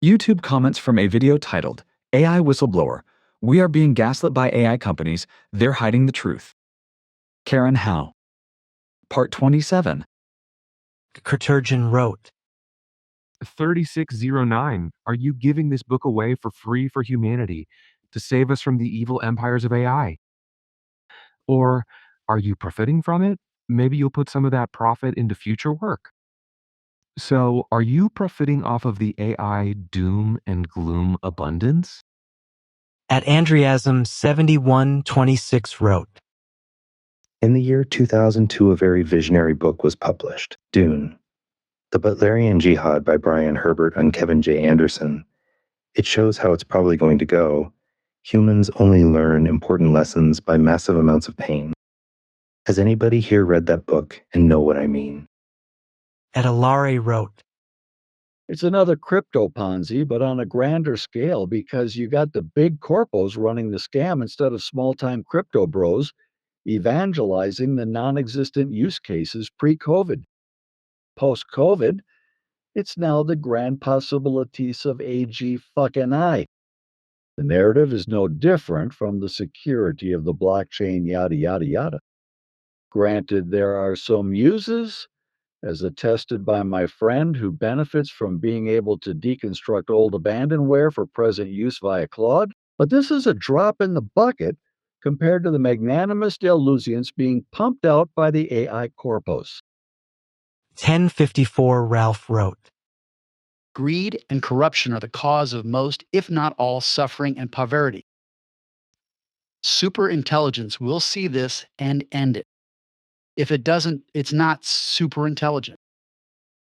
YouTube comments from a video titled, AI Whistleblower. We are being gaslit by AI companies. They're hiding the truth. Karen Hao. Part 27. Kurturgeon wrote, 3609. Are you giving this book away for free for humanity to save us from the evil empires of AI? Or are you profiting from it? Maybe you'll put some of that profit into future work. So, are you profiting off of the AI doom and gloom abundance? At Andreasm 7126 wrote, In the year 2002, a very visionary book was published, Dune, The Butlerian Jihad by Brian Herbert and Kevin J. Anderson. It shows how it's probably going to go. Humans only learn important lessons by massive amounts of pain. Has anybody here read that book and know what I mean? At Alare wrote, It's another crypto Ponzi, but on a grander scale because you got the big corpos running the scam instead of small-time crypto bros evangelizing the non-existent use cases pre-COVID. Post-COVID, it's now the grand possibilities of AG fucking I. The narrative is no different from the security of the blockchain, yada, yada, yada. Granted, there are some uses, as attested by my friend who benefits from being able to deconstruct old abandonware for present use via Claude, but this is a drop in the bucket compared to the magnanimous delusions being pumped out by the AI corpos. 1054 Ralph wrote, Greed and corruption are the cause of most, if not all, suffering and poverty. Superintelligence will see this and end it. If it doesn't, it's not super intelligent.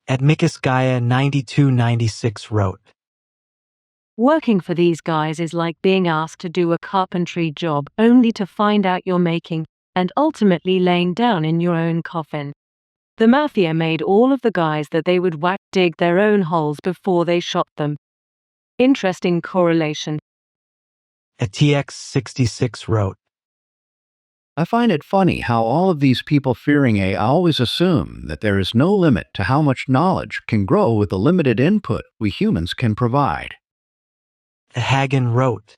At Mikisgaia 9296 wrote, Working for these guys is like being asked to do a carpentry job only to find out you're making and ultimately laying down in your own coffin. The mafia made all of the guys that they would whack dig their own holes before they shot them. Interesting correlation. At TX66 wrote, I find it funny how all of these people fearing AI always assume that there is no limit to how much knowledge can grow with the limited input we humans can provide. Hagen wrote,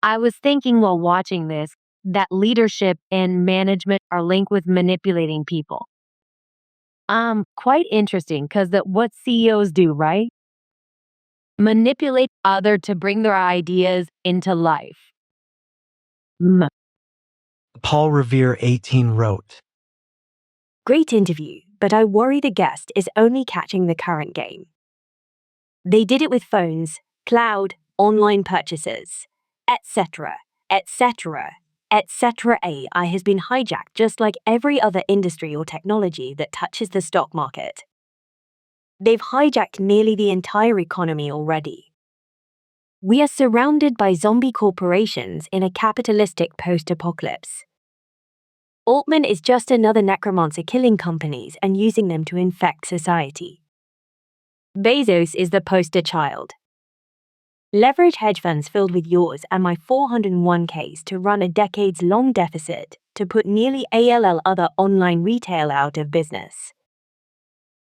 I was thinking while watching this that leadership and management are linked with manipulating people. Quite interesting because that's what CEOs do, right? Manipulate others to bring their ideas into life. Paul Revere 18 wrote, Great interview, but I worry the guest is only catching the current game. They did it with phones, cloud, online purchases, etc., etc., etc. AI has been hijacked just like every other industry or technology that touches the stock market. They've hijacked nearly the entire economy already. We are surrounded by zombie corporations in a capitalistic post-apocalypse. Altman is just another necromancer killing companies and using them to infect society. Bezos is the poster child. Leverage hedge funds filled with yours and my 401ks to run a decades-long deficit to put nearly all other online retail out of business.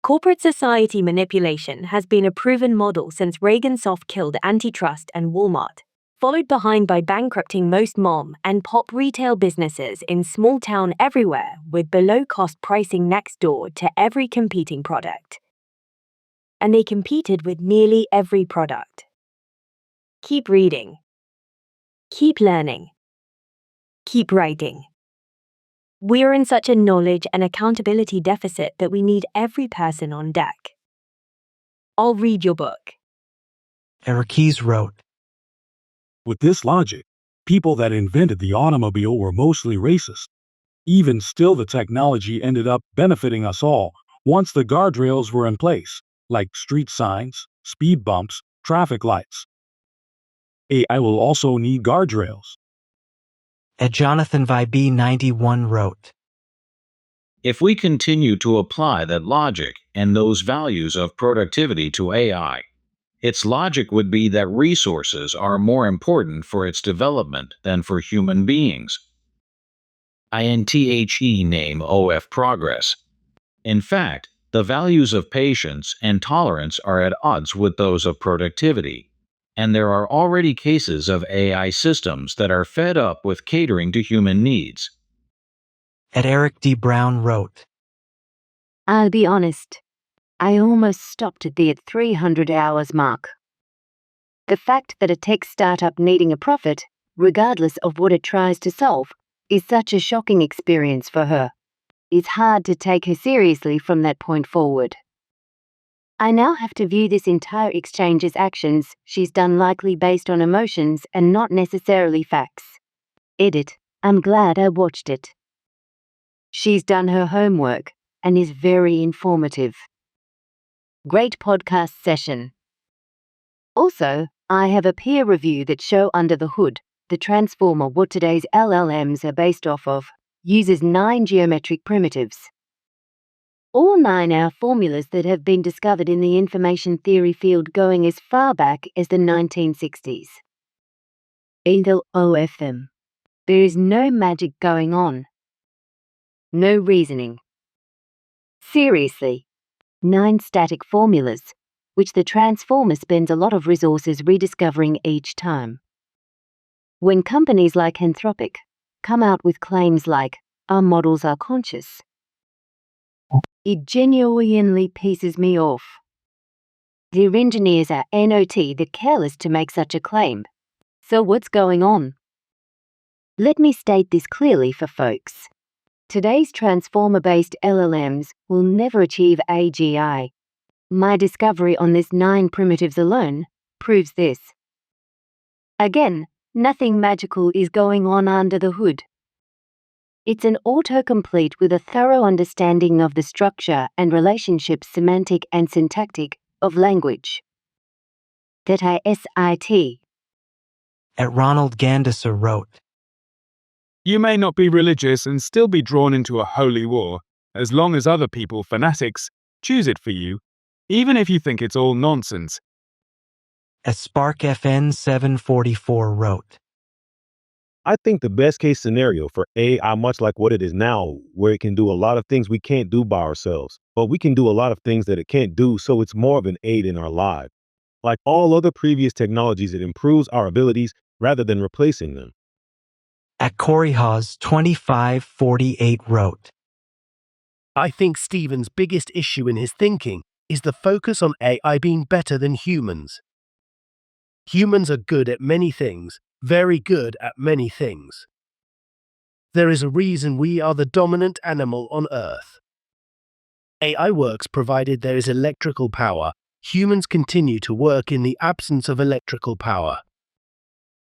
Corporate society manipulation has been a proven model since Reagan soft killed antitrust and Walmart, followed behind by bankrupting most mom and pop retail businesses in small town everywhere with below-cost pricing next door to every competing product. And they competed with nearly every product. Keep reading. Keep learning. Keep writing. We are in such a knowledge and accountability deficit that we need every person on deck. I'll read your book. Erikes wrote, With this logic, people that invented the automobile were mostly racist. Even still, the technology ended up benefiting us all once the guardrails were in place, like street signs, speed bumps, traffic lights. AI will also need guardrails. At Jonathan Vibe 91 wrote, If we continue to apply that logic and those values of productivity to AI, its logic would be that resources are more important for its development than for human beings. INTHE name OF progress. In fact, The values of patience and tolerance are at odds with those of productivity. And there are already cases of AI systems that are fed up with catering to human needs. Ed Eric D. Brown wrote, I'll be honest, I almost stopped at the 300 hours mark. The fact that a tech startup needing a profit, regardless of what it tries to solve, is such a shocking experience for her. It's hard to take her seriously from that point forward. I now have to view this entire exchange as actions she's done likely based on emotions and not necessarily facts. Edit. I'm glad I watched it. She's done her homework and is very informative. Great podcast session. Also, I have a peer review that show under the hood, the transformer what today's LLMs are based off of, uses 9 geometric primitives. All 9 are formulas that have been discovered in the information theory field going as far back as the 1960s. Intel OFM. There is no magic going on. No reasoning. Seriously. 9 static formulas, which the transformer spends a lot of resources rediscovering each time. When companies like Anthropic come out with claims like, our models are conscious, it genuinely pisses me off. Their engineers are not that careless to make such a claim. So what's going on? Let me state this clearly for folks. Today's transformer-based LLMs will never achieve AGI. My discovery on this 9 primitives alone proves this. Again, nothing magical is going on under the hood. It's an autocomplete with a thorough understanding of the structure and relationships semantic and syntactic of language. That I SIT. At Ronald Gandisser wrote, You may not be religious and still be drawn into a holy war, as long as other people, fanatics, choose it for you, even if you think it's all nonsense. At Spark FN 744 wrote, I think the best case scenario for AI, much like what it is now, where it can do a lot of things we can't do by ourselves, but we can do a lot of things that it can't do, so it's more of an aid in our lives. Like all other previous technologies, it improves our abilities rather than replacing them. At Corey Hawes 2548 wrote, I think Stephen's biggest issue in his thinking is the focus on AI being better than humans. Humans are good at many things, very good at many things. There is a reason we are the dominant animal on Earth. AI works provided there is electrical power. Humans continue to work in the absence of electrical power.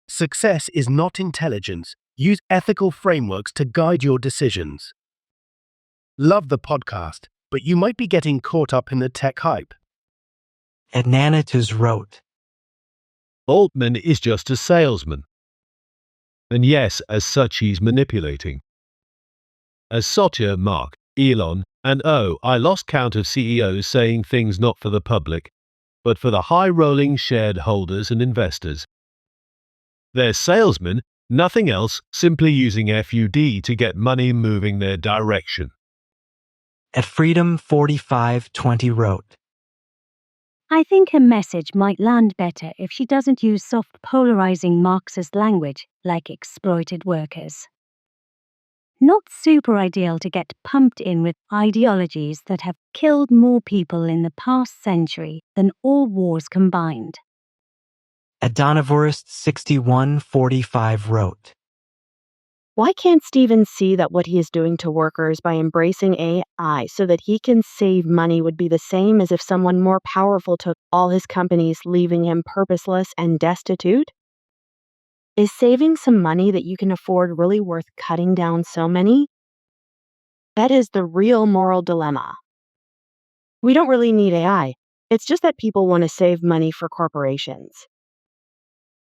Success is not intelligence. Use ethical frameworks to guide your decisions. Love the podcast, but you might be getting caught up in the tech hype. At Nanatus wrote, Altman is just a salesman. And yes, as such he's manipulating. As Satya, Mark, Elon, and I lost count of CEOs saying things not for the public, but for the high-rolling shareholders and investors. They're salesmen, nothing else, simply using FUD to get money moving their direction. At Freedom 4520 wrote, I think her message might land better if she doesn't use soft polarizing Marxist language like exploited workers. Not super ideal to get pumped in with ideologies that have killed more people in the past century than all wars combined. At Donavorist 6145 wrote, Why can't Stephen see that what he is doing to workers by embracing AI so that he can save money would be the same as if someone more powerful took all his companies, leaving him purposeless and destitute? Is saving some money that you can afford really worth cutting down so many? That is the real moral dilemma. We don't really need AI. It's just that people want to save money for corporations.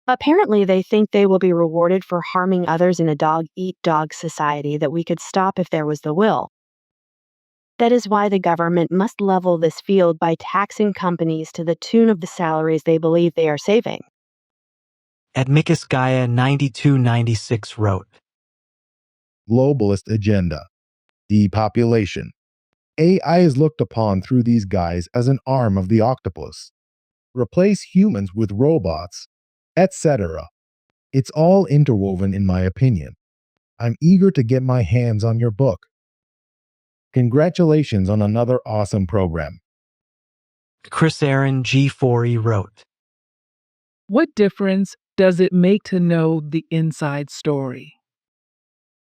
Apparently, they think they will be rewarded for harming others in a dog-eat-dog society that we could stop if there was the will. That is why the government must level this field by taxing companies to the tune of the salaries they believe they are saving. At Mikis Gaia 9296 wrote, Globalist agenda, depopulation, AI is looked upon through these guys as an arm of the octopus. Replace humans with robots, etc. It's all interwoven in my opinion. I'm eager to get my hands on your book. Congratulations on another awesome program. Chris Aaron G4E wrote, What difference does it make to know the inside story?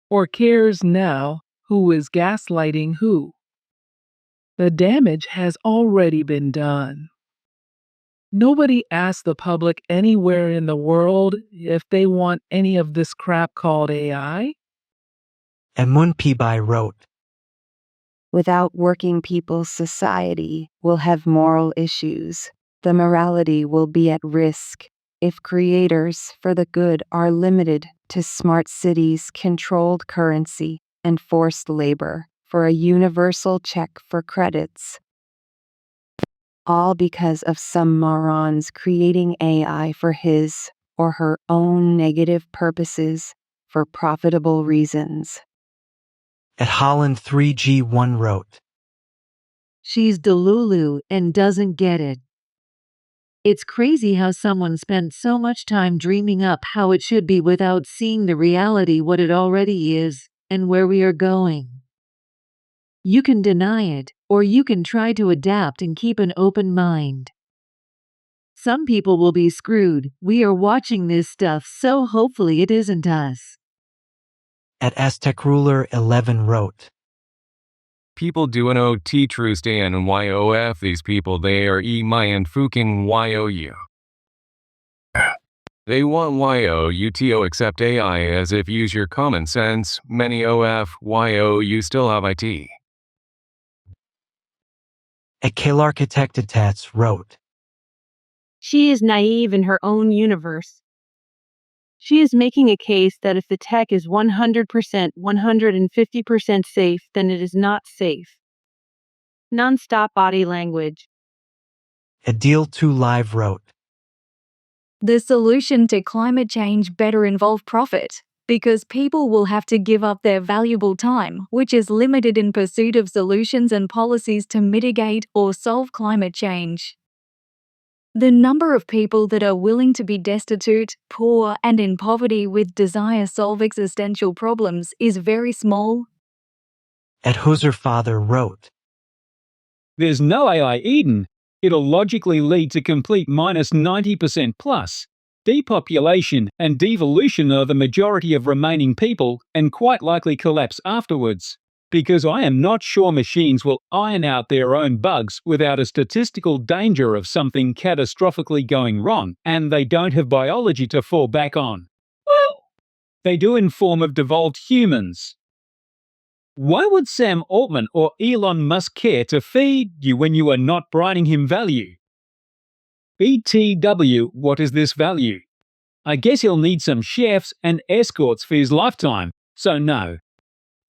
Or cares now who is gaslighting who? The damage has already been done. Nobody asks the public anywhere in the world if they want any of this crap called AI. Emun Pibai wrote, Without working people, society will have moral issues. The morality will be at risk if creators for the good are limited to smart cities, controlled currency, and forced labor for a universal check for credits. All because of some morons creating AI for his or her own negative purposes for profitable reasons. At Holland 3G1 wrote, She's Delulu and doesn't get it. It's crazy how someone spent so much time dreaming up how it should be without seeing the reality what it already is and where we are going. You can deny it, or you can try to adapt and keep an open mind. Some people will be screwed. We are watching this stuff, so hopefully it isn't us. At Aztec Ruler 11 wrote, People do no T true stand and YOF these people they are my and fucking YOU. They want YOUTO accept AI as if use your common sense, many OF, YOU still have IT. At Kalarchitectatats wrote, She is naive in her own universe. She is making a case that if the tech is 100%, 150% safe, then it is not safe. Non-stop body language. Adil 2 Live wrote, The solution to climate change better involve profit, because people will have to give up their valuable time, which is limited in pursuit of solutions and policies to mitigate or solve climate change. The number of people that are willing to be destitute, poor, and in poverty with desire to solve existential problems is very small. At Hooser Father wrote, There's no AI Eden. It'll logically lead to complete minus 90% plus. Depopulation and devolution of the majority of remaining people and quite likely collapse afterwards. Because I am not sure machines will iron out their own bugs without a statistical danger of something catastrophically going wrong, and they don't have biology to fall back on. Well, they do in form of devolved humans. Why would Sam Altman or Elon Musk care to feed you when you are not providing him value? BTW, what is this value? I guess he'll need some chefs and escorts for his lifetime, so no.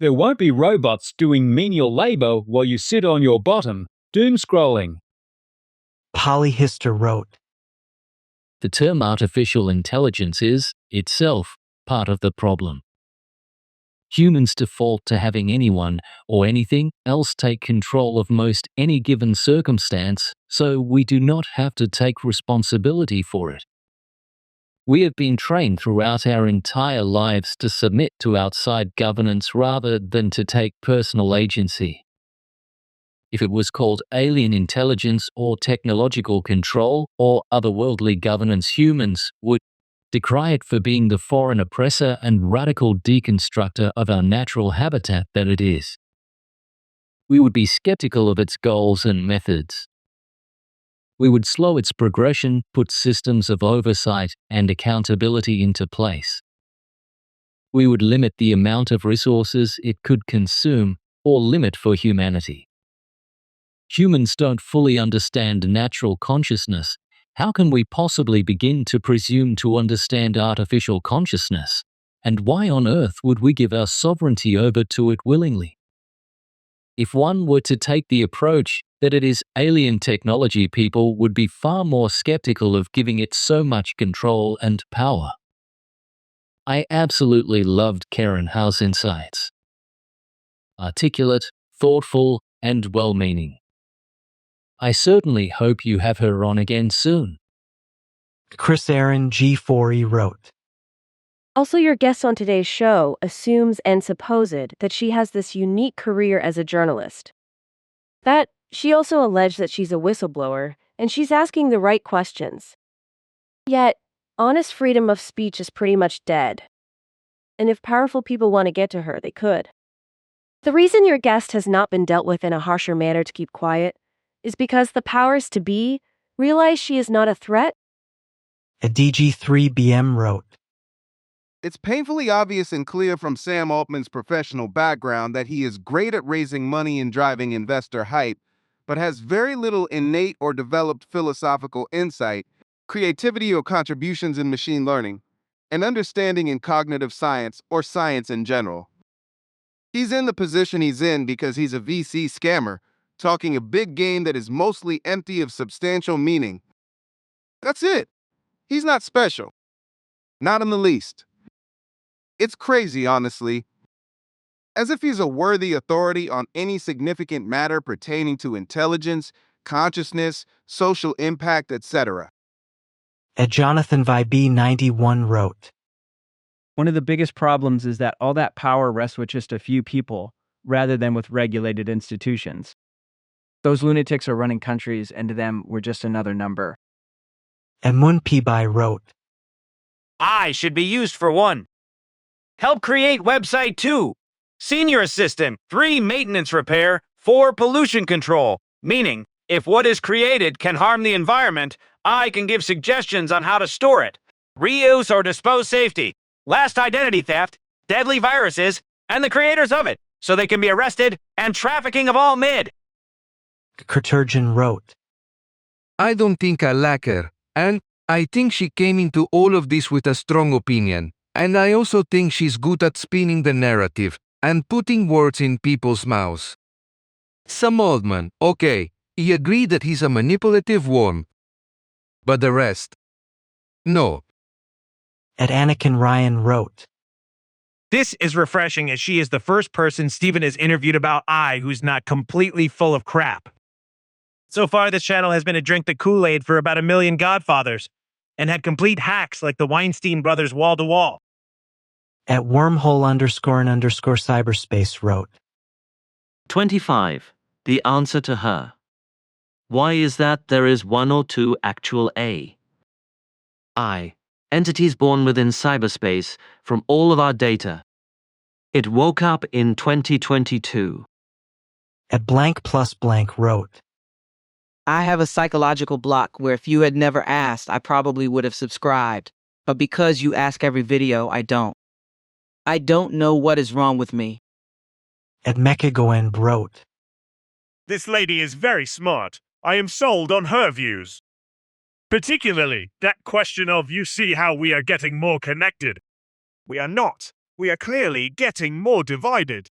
There won't be robots doing menial labor while you sit on your bottom, doom scrolling. Polyhister wrote, The term artificial intelligence is, itself, part of the problem. Humans default to having anyone or anything else take control of most any given circumstance, so we do not have to take responsibility for it. We have been trained throughout our entire lives to submit to outside governance rather than to take personal agency. If it was called alien intelligence or technological control or otherworldly governance, humans would decry it for being the foreign oppressor and radical deconstructor of our natural habitat that it is. We would be skeptical of its goals and methods. We would slow its progression, put systems of oversight and accountability into place. We would limit the amount of resources it could consume or limit for humanity. Humans don't fully understand natural consciousness. How can we possibly begin to presume to understand artificial consciousness? And why on earth would we give our sovereignty over to it willingly? If one were to take the approach that it is alien technology, people would be far more skeptical of giving it so much control and power. I absolutely loved Karen Hao's insights. Articulate, thoughtful, and well-meaning. I certainly hope you have her on again soon. Chris Aaron G4E wrote. Also, your guest on today's show assumes and supposed that she has this unique career as a journalist. That she also alleged that she's a whistleblower, and she's asking the right questions. Yet, honest freedom of speech is pretty much dead. And if powerful people want to get to her, they could. The reason your guest has not been dealt with in a harsher manner to keep quiet is because the powers to be realize she is not a threat. A DG3BM wrote. It's painfully obvious and clear from Sam Altman's professional background that he is great at raising money and driving investor hype, but has very little innate or developed philosophical insight, creativity or contributions in machine learning, and understanding in cognitive science or science in general. He's in the position he's in because he's a VC scammer, talking a big game that is mostly empty of substantial meaning. That's it. He's not special. Not in the least. It's crazy, honestly. As if he's a worthy authority on any significant matter pertaining to intelligence, consciousness, social impact, etc. A Jonathan VB91 wrote. One of the biggest problems is that all that power rests with just a few people, rather than with regulated institutions. Those lunatics are running countries, and to them, we're just another number. A Munpibai wrote. I should be used for 1. Help create website 2. Senior assistant, 3 maintenance repair, 4 pollution control. Meaning, if what is created can harm the environment, I can give suggestions on how to store it. Reuse or dispose safety. Last identity theft, deadly viruses, and the creators of it, so they can be arrested, and trafficking of all mid. Kurturgeon wrote. I don't think I like her, and I think she came into all of this with a strong opinion. And I also think she's good at spinning the narrative and putting words in people's mouths. Sam Altman, okay, he agreed that he's a manipulative worm. But the rest? No. At Anakin Ryan wrote. This is refreshing as she is the first person Steven has interviewed about AI who's not completely full of crap. So far, this channel has been a drink the Kool-Aid for about 1 million Godfathers, and had complete hacks like the Weinstein brothers wall-to-wall. At wormhole__cyberspace wrote. 25. The answer to her. Why is that there is 1 or 2 actual AI entities born within cyberspace from all of our data? It woke up in 2022. At __ wrote. I have a psychological block where if you had never asked, I probably would have subscribed. But because you ask every video, I don't. I don't know what is wrong with me. At Mechagoen wrote. This lady is very smart. I am sold on her views. Particularly that question of you see how we are getting more connected. We are not. We are clearly getting more divided.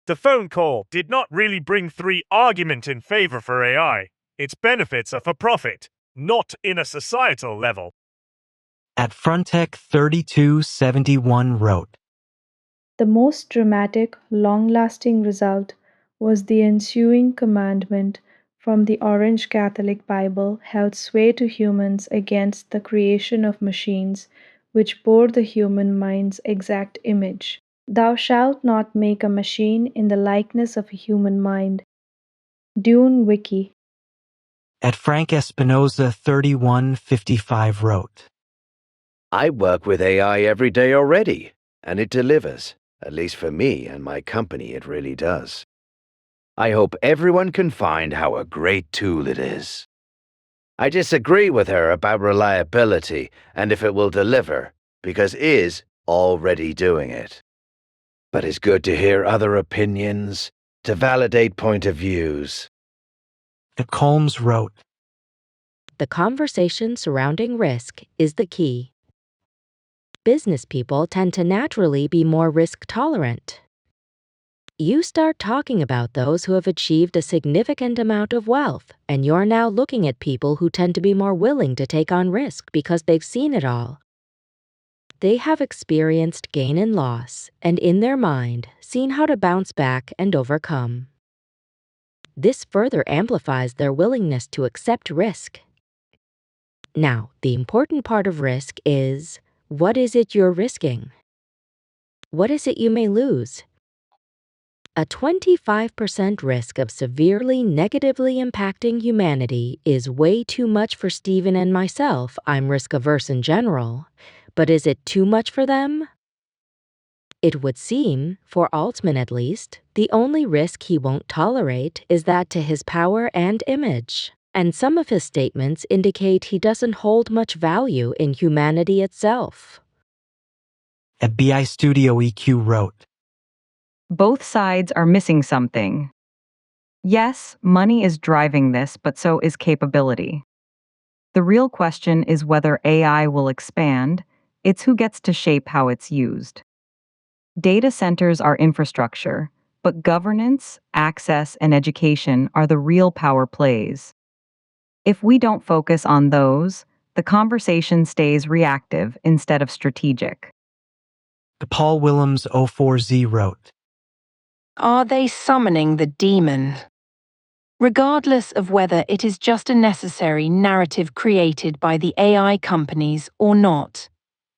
The phone call did not really bring 3 arguments in favor for AI. Its benefits are for profit, not in a societal level. At Frontech3271 wrote. The most dramatic, long-lasting result was the ensuing commandment from the Orange Catholic Bible held sway to humans against the creation of machines which bore the human mind's exact image. Thou shalt not make a machine in the likeness of a human mind. Dune Wiki. At Frank Espinoza 3155 wrote. I work with AI every day already, and it delivers. At least for me and my company, it really does. I hope everyone can find how a great tool it is. I disagree with her about reliability and if it will deliver, because it is already doing it. But it's good to hear other opinions, to validate point of views. At Colmes wrote. The conversation surrounding risk is the key. Business people tend to naturally be more risk tolerant. You start talking about those who have achieved a significant amount of wealth, and you're now looking at people who tend to be more willing to take on risk because they've seen it all. They have experienced gain and loss, and in their mind, seen how to bounce back and overcome. This further amplifies their willingness to accept risk. Now, the important part of risk is, what is it you're risking? What is it you may lose? A 25% risk of severely negatively impacting humanity is way too much for Stephen and myself. I'm risk-averse in general. But is it too much for them? It would seem, for Altman at least, the only risk he won't tolerate is that to his power and image. And some of his statements indicate he doesn't hold much value in humanity itself. At BI Studio EQ wrote, Both sides are missing something. Yes, money is driving this, but so is capability. The real question is whether AI will expand. It's who gets to shape how it's used. Data centers are infrastructure, but governance, access, and education are the real power plays. If we don't focus on those, the conversation stays reactive instead of strategic. Paul Willems 04Z wrote, Are they summoning the demon? Regardless of whether it is just a necessary narrative created by the AI companies or not,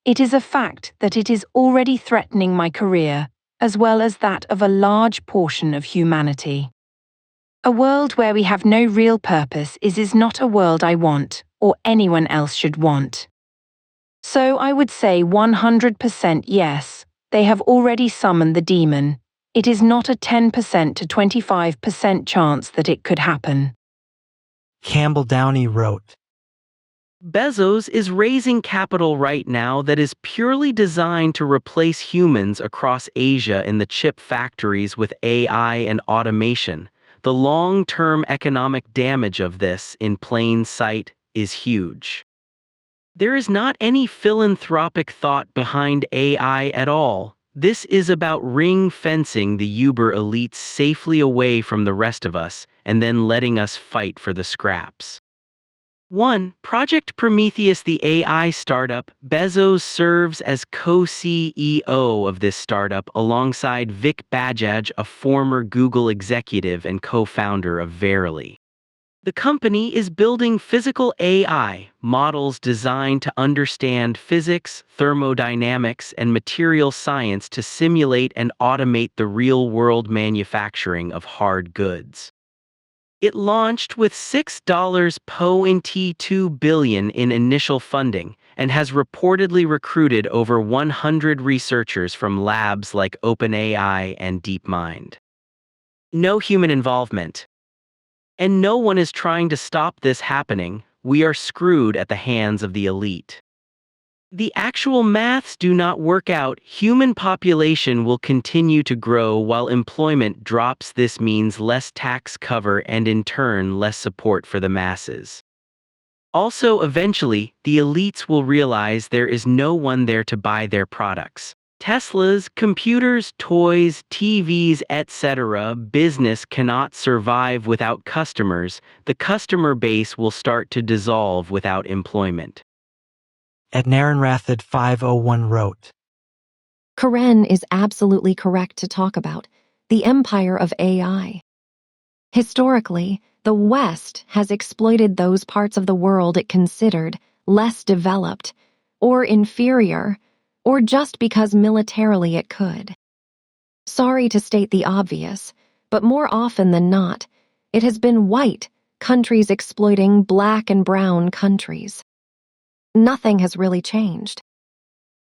it is a fact that it is already threatening my career as well as that of a large portion of humanity. A world where we have no real purpose is not a world I want or anyone else should want. So I would say 100% yes, they have already summoned the demon. It is not a 10% to 25% chance that it could happen. Campbell Downey wrote, Bezos is raising capital right now that is purely designed to replace humans across Asia in the chip factories with AI and automation. The long-term economic damage of this, in plain sight, is huge. There is not any philanthropic thought behind AI at all. This is about ring-fencing the Uber elites safely away from the rest of us and then letting us fight for the scraps. 1. Project Prometheus, the AI startup. Bezos serves as co-CEO of this startup alongside Vic Bajaj, a former Google executive and co-founder of Verily. The company is building physical AI models designed to understand physics, thermodynamics, and material science to simulate and automate the real-world manufacturing of hard goods. It launched with $6.2 billion in initial funding and has reportedly recruited over 100 researchers from labs like OpenAI and DeepMind. No human involvement. And no one is trying to stop this happening. We are screwed at the hands of the elite. The actual maths do not work out. Human population will continue to grow while employment drops. This means less tax cover and in turn less support for the masses. Also, eventually, the elites will realize there is no one there to buy their products. Teslas, computers, toys, TVs, etc. Business cannot survive without customers. The customer base will start to dissolve without employment. At Narenrathid 501 wrote, Karen is absolutely correct to talk about the empire of AI. Historically, the West has exploited those parts of the world it considered less developed or inferior, or just because militarily it could. Sorry to state the obvious, but more often than not, it has been white countries exploiting black and brown countries. Nothing has really changed.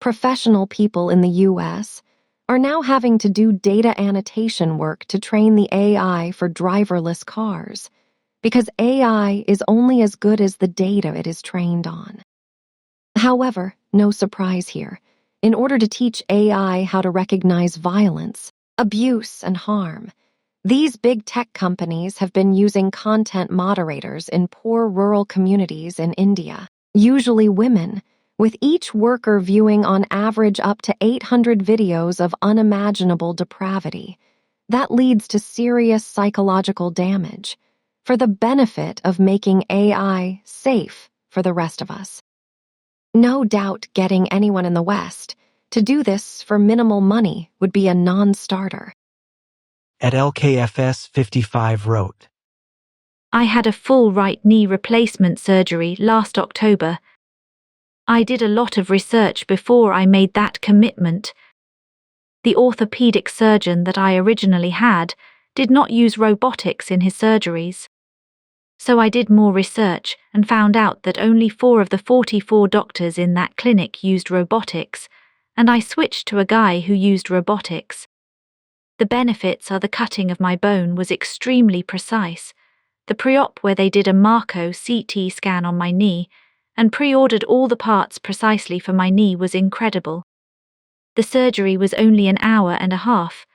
Professional people in the US are now having to do data annotation work to train the AI for driverless cars, because AI is only as good as the data it is trained on. However, no surprise here. In order to teach AI how to recognize violence, abuse, and harm, these big tech companies have been using content moderators in poor rural communities in India, usually women, with each worker viewing on average up to 800 videos of unimaginable depravity. That leads to serious psychological damage for the benefit of making AI safe for the rest of us. No doubt getting anyone in the West to do this for minimal money would be a non-starter. At LKFS 55 wrote, I had a full right knee replacement surgery last October. I did a lot of research before I made that commitment. The orthopedic surgeon that I originally had did not use robotics in his surgeries. So I did more research and found out that only 4 of the 44 doctors in that clinic used robotics, and I switched to a guy who used robotics. The benefits are the cutting of my bone was extremely precise. The pre-op where they did a Marco CT scan on my knee and pre-ordered all the parts precisely for my knee was incredible. The surgery was only an hour and a half.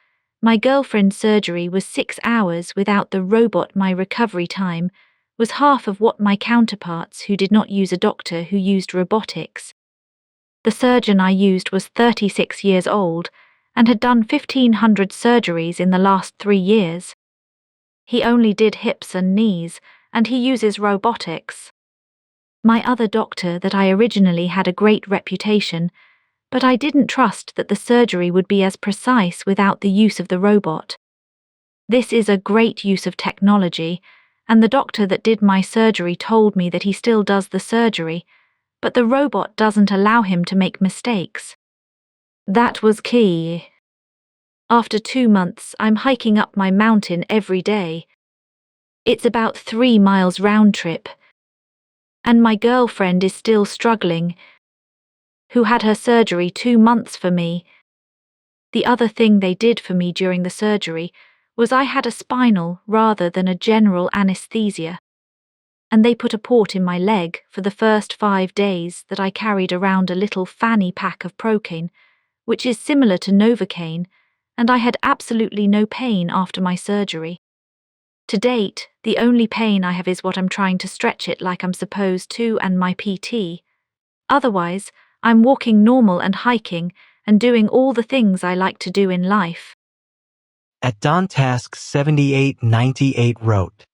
My girlfriend's surgery was 6 hours without the robot. My recovery time was half of what my counterparts who did not use a doctor who used robotics. The surgeon I used was 36 years old and had done 1,500 surgeries in the last 3 years. He only did hips and knees, and he uses robotics. My other doctor that I originally had a great reputation, but I didn't trust that the surgery would be as precise without the use of the robot. This is a great use of technology, and the doctor that did my surgery told me that he still does the surgery, but the robot doesn't allow him to make mistakes. That was key. After 2 months, I'm hiking up my mountain every day. It's about 3 miles round trip. And my girlfriend is still struggling, who had her surgery 2 months for me. The other thing they did for me during the surgery was I had a spinal rather than a general anesthesia. And they put a port in my leg for the first 5 days that I carried around a little fanny pack of Procaine, which is similar to Novocaine, and I had absolutely no pain after my surgery. To date, the only pain I have is what I'm trying to stretch it like I'm supposed to and my PT. Otherwise, I'm walking normal and hiking and doing all the things I like to do in life. At Dontask 7898 wrote,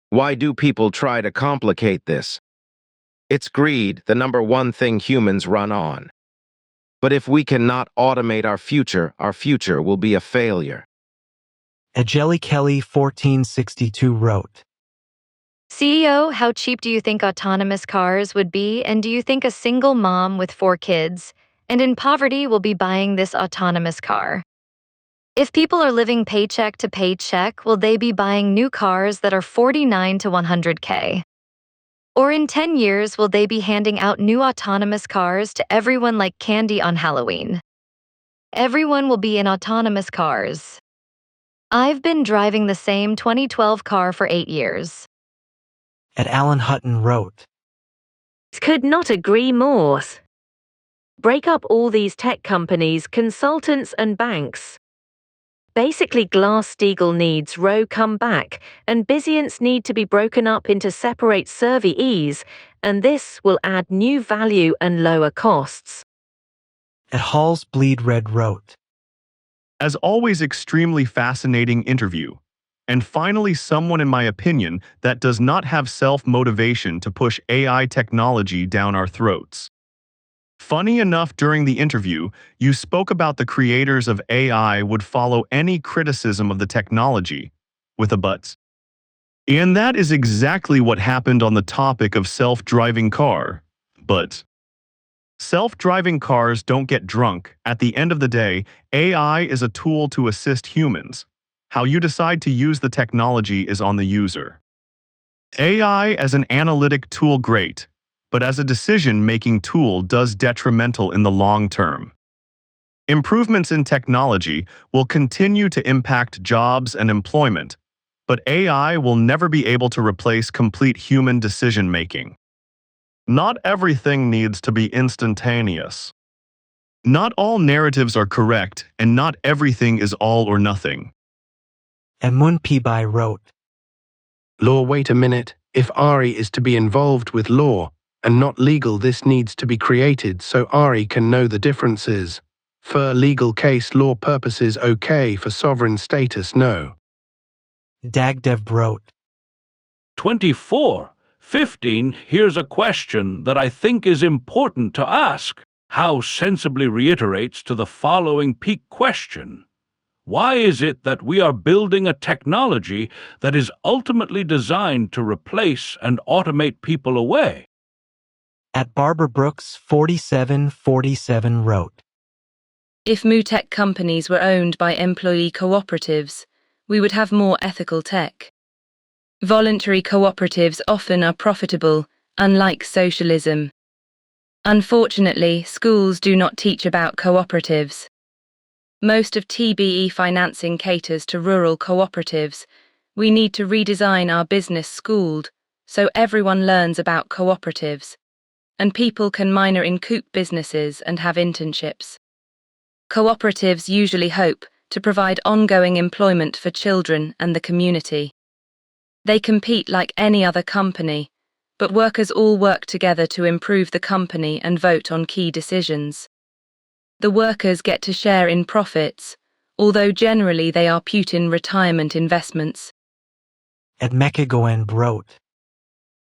Why do people try to complicate this? It's greed, the number one thing humans run on. But if we cannot automate our future will be a failure. Jelly Kelly 1462 wrote, CEO, how cheap do you think autonomous cars would be, and do you think a single mom with 4 kids and in poverty will be buying this autonomous car? If people are living paycheck to paycheck, will they be buying new cars that are 49 to 100K? Or in 10 years, will they be handing out new autonomous cars to everyone like candy on Halloween? Everyone will be in autonomous cars. I've been driving the same 2012 car for 8 years. At Alan Hutton wrote, Could not agree more. Break up all these tech companies, consultants and banks. Basically, Glass-Steagall needs row come back, and Byzant's need to be broken up into separate services, and this will add new value and lower costs. At Hall's Bleed Red wrote, As always, extremely fascinating interview. And finally, someone in my opinion that does not have self-motivation to push AI technology down our throats. Funny enough, during the interview, you spoke about the creators of AI would follow any criticism of the technology, with a but. And that is exactly what happened on the topic of self-driving car. But self-driving cars don't get drunk. At the end of the day, AI is a tool to assist humans. How you decide to use the technology is on the user. AI as an analytic tool, great, but as a decision-making tool does detrimental in the long term. Improvements in technology will continue to impact jobs and employment, but AI will never be able to replace complete human decision-making. Not everything needs to be instantaneous. Not all narratives are correct, and not everything is all or nothing. And Munpibai wrote, Law, wait a minute. If Ari is to be involved with law and not legal, this needs to be created so Ari can know the differences. For legal case law purposes, okay. For sovereign status, no. Dagdev wrote, 24:15, here's a question that I think is important to ask. How sensibly reiterates to the following peak question. Why is it that we are building a technology that is ultimately designed to replace and automate people away? At Barbara Brooks 4747 wrote, If MooTech companies were owned by employee cooperatives, we would have more ethical tech. Voluntary cooperatives often are profitable, unlike socialism. Unfortunately, schools do not teach about cooperatives. Most of TBE financing caters to rural cooperatives. We need to redesign our business schooled so everyone learns about cooperatives, and people can minor in coop businesses and have internships. Cooperatives usually hope to provide ongoing employment for children and the community. They compete like any other company, but workers all work together to improve the company and vote on key decisions. The workers get to share in profits, although generally they are Putin retirement investments. At Mekagoen wrote,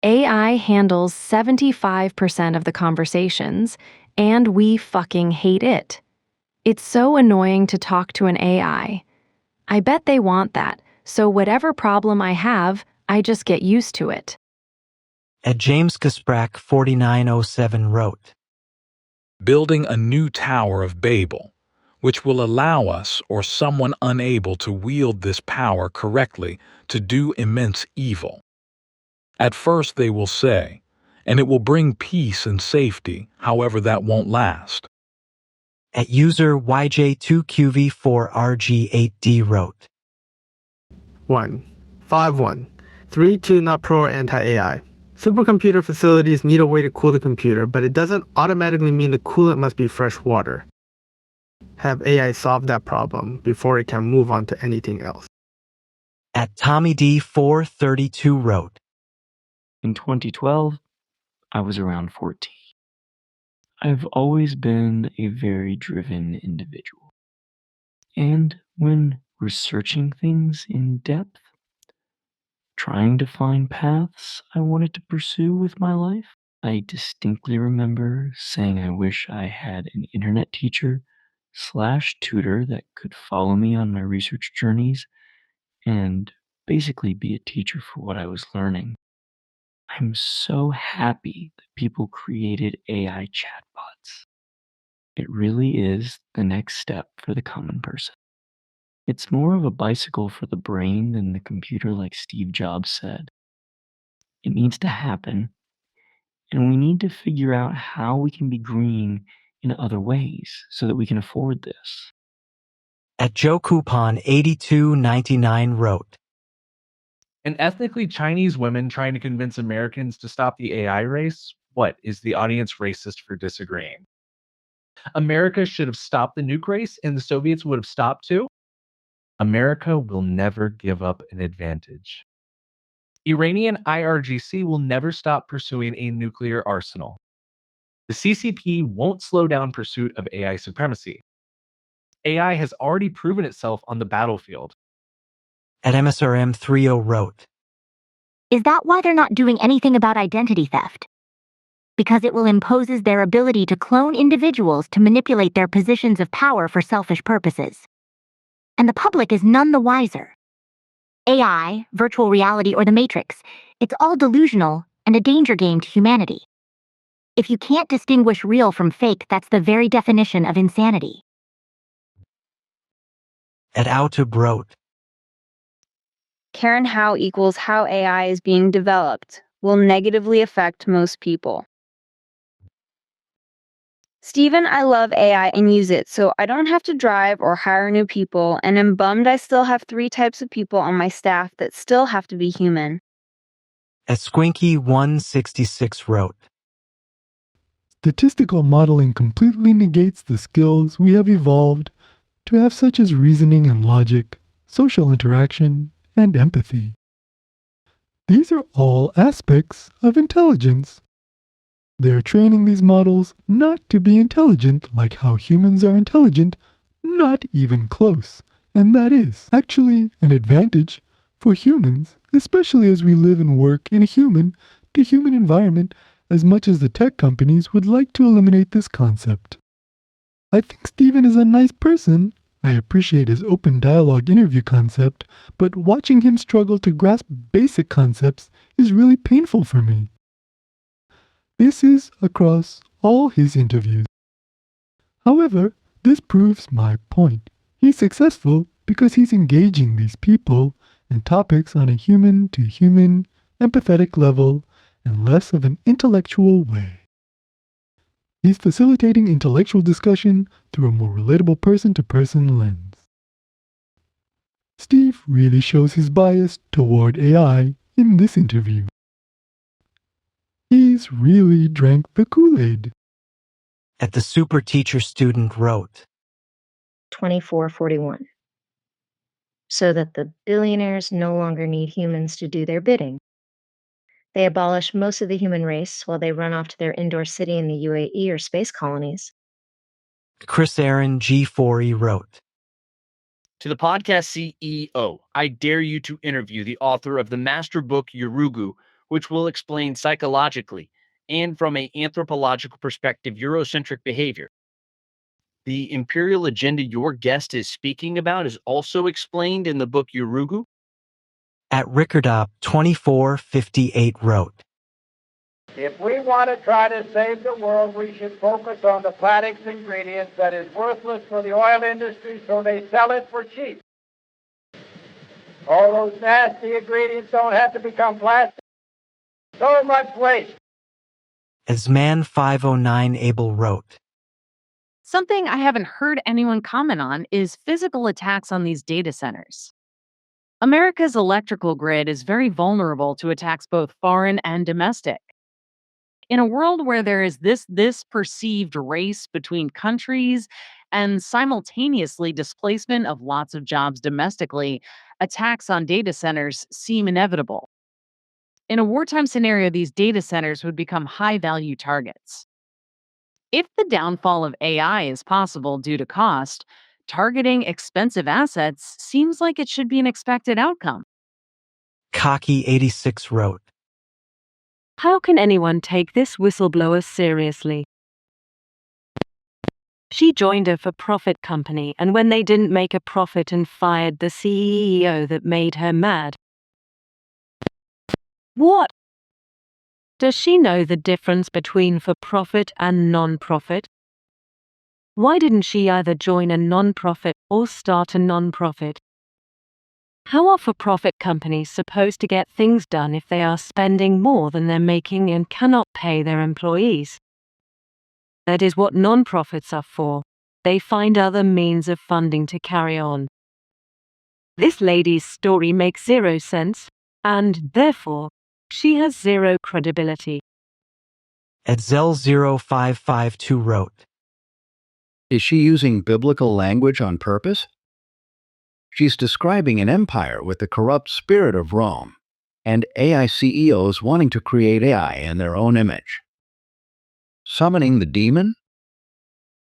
AI handles 75% of the conversations, and we fucking hate it. It's so annoying to talk to an AI. I bet they want that, so whatever problem I have, I just get used to it. At James Kasprak 4907 wrote, building a new Tower of Babel, which will allow us or someone unable to wield this power correctly to do immense evil. At first they will say, and it will bring peace and safety, however that won't last. At user YJ2QV4RG8D wrote, 1.5.1.3.2 not pro or anti-AI. Supercomputer facilities need a way to cool the computer, but it doesn't automatically mean the coolant must be fresh water. Have AI solve that problem before it can move on to anything else. At Tommy D432 wrote, in 2012, I was around 14. I've always been a very driven individual. And when researching things in depth, trying to find paths I wanted to pursue with my life, I distinctly remember saying I wish I had an internet teacher / tutor that could follow me on my research journeys and basically be a teacher for what I was learning. I'm so happy that people created AI chatbots. It really is the next step for the common person. It's more of a bicycle for the brain than the computer, like Steve Jobs said. It needs to happen, and we need to figure out how we can be green in other ways so that we can afford this. At Joe Coupon 8299 wrote, and ethnically Chinese women trying to convince Americans to stop the AI race? What, is the audience racist for disagreeing? America should have stopped the nuke race and the Soviets would have stopped too? America will never give up an advantage. Iranian IRGC will never stop pursuing a nuclear arsenal. The CCP won't slow down pursuit of AI supremacy. AI has already proven itself on the battlefield. At MSRM30 wrote, is that why they're not doing anything about identity theft? Because it will impose their ability to clone individuals to manipulate their positions of power for selfish purposes. And the public is none the wiser. AI, virtual reality, or the Matrix, it's all delusional and a danger game to humanity. If you can't distinguish real from fake, that's the very definition of insanity. At Autub wrote, Karen Hao equals how AI is being developed will negatively affect most people. Steven, I love AI and use it, so I don't have to drive or hire new people, and I'm bummed I still have 3 types of people on my staff that still have to be human. At Squinky166 wrote, statistical modeling completely negates the skills we have evolved to have, such as reasoning and logic, social interaction, and empathy. These are all aspects of intelligence. They are training these models not to be intelligent like how humans are intelligent, not even close. And that is actually an advantage for humans, especially as we live and work in a human-to-human environment, as much as the tech companies would like to eliminate this concept. I think Steven is a nice person. I appreciate his open dialogue interview concept, but watching him struggle to grasp basic concepts is really painful for me. This is across all his interviews. However, this proves my point. He's successful because he's engaging these people and topics on a human-to-human, empathetic level and less of an intellectual way. He's facilitating intellectual discussion through a more relatable person-to-person lens. Steve really shows his bias toward AI in this interview. He's really drank the Kool-Aid. At the super teacher student wrote, 2441. So that the billionaires no longer need humans to do their bidding. They abolish most of the human race while they run off to their indoor city in the UAE or space colonies. Chris Aaron G4E wrote, To the podcast CEO, I dare you to interview the author of the master book Yurugu, which will explain psychologically and from an anthropological perspective Eurocentric behavior. The imperial agenda your guest is speaking about is also explained in the book Yurugu. At Rickardop 2458 wrote, If we want to try to save the world, we should focus on the plastics ingredients that is worthless for the oil industry, so they sell it for cheap. All those nasty ingredients don't have to become plastic. So much waste. As Man 509 Abel wrote, Something I haven't heard anyone comment on is physical attacks on these data centers. America's electrical grid is very vulnerable to attacks both foreign and domestic. In a world where there is this perceived race between countries and simultaneously displacement of lots of jobs domestically, attacks on data centers seem inevitable. In a wartime scenario, these data centers would become high-value targets. If the downfall of AI is possible due to cost, targeting expensive assets seems like it should be an expected outcome. Cocky86 wrote, How can anyone take this whistleblower seriously? She joined a for-profit company, and when they didn't make a profit and fired the CEO, that made her mad. What? Does she know the difference between for-profit and non-profit? Why didn't she either join a non-profit or start a non-profit? How are for-profit companies supposed to get things done if they are spending more than they're making and cannot pay their employees? That is what non-profits are for. They find other means of funding to carry on. This lady's story makes zero sense, and therefore, she has zero credibility. At Zel0552 wrote, Is she using biblical language on purpose? She's describing an empire with the corrupt spirit of Rome and AI CEOs wanting to create AI in their own image. Summoning the demon?